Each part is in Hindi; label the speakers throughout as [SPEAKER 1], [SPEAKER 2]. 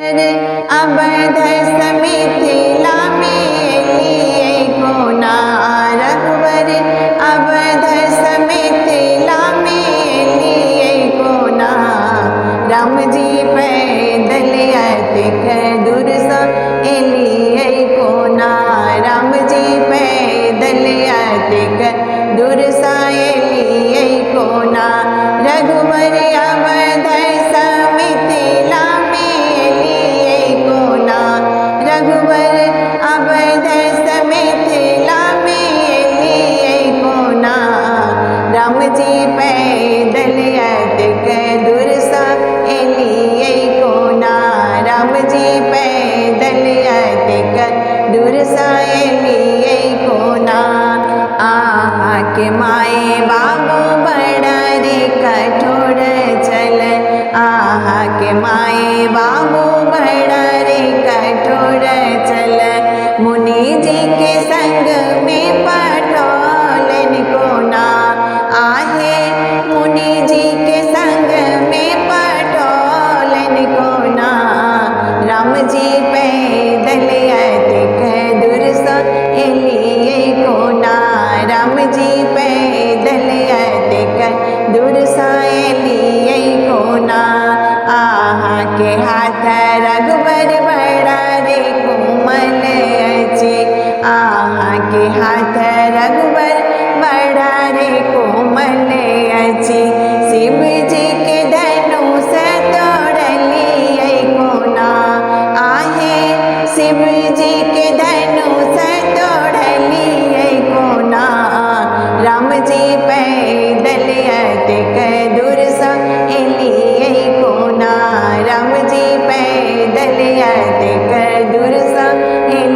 [SPEAKER 1] अवध मिथिला में लिए कोना रघुवर अवध मिथिला में लिए कोना राम जी पैदल अतिक दूर सो लिए कोना राम जी पैदल अतिक दूर सा लिए कोना रघुवर अवध मिथिला में लिए कोना रघुवर अवध मिथिला में लिए कोना राम जी पैदल अतिक दूर सा लिए कोना राम जी पैदल अतिक दूर सा लिए कोना आहा के माए बाबू बड़ा रे कठोर चल आहा के माए बाबू बड़ा रे कठोर चल मुनि जी के संग में पठोलन कोना आहे मुनि जी के संग में पठोलन कोना राम जी पैदल अतिक दूर सो लिए कोना राम जी पैदल अतिक दूर सा लिए कोना आहा के हाथ रघुवर बड़ा रे कोमल अछि आहा के हाथ रघुवर बड़ा रे कोमल अछि शिव जी के धनुष तोड़ लिए कोना आहे शिव जी के धनुष तोड़ लिए कोना राम जी पैदल अतिक दूर सा लिए कोना राम जी पैदल अतिक दूर सा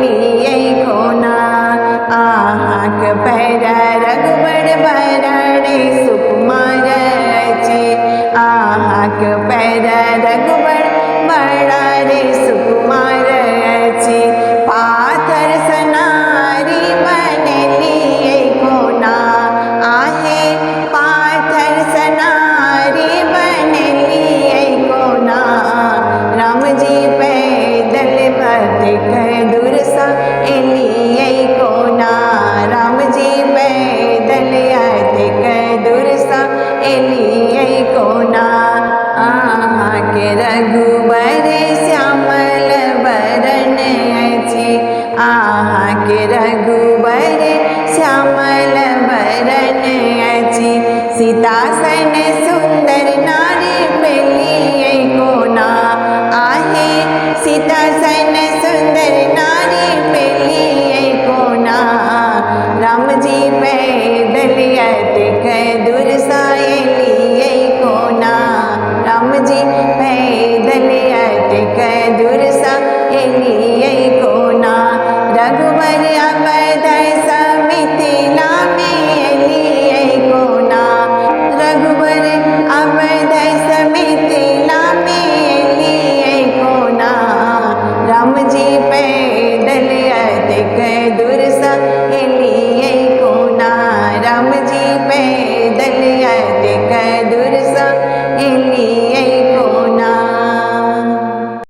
[SPEAKER 1] लिए कोना आहा के पैर रघुवर बराड़े सुकुमार अछि आहा के पैर रघुवर बराड़े सुकुमार अछि पाथर सनारी बन लिए कोना आहे पाथर सनारी बन लिए कोना राम जी पैदल अतिक दूर सा लिए कोना राम जी पैदल अतिक दूर सा लिए कोना आहा के रघुवर श्यामल बरन अछि आहा के रघुवर श्यामल बरन अछि सीता सन सुंदर नारी लिए कोना आहे सीता सन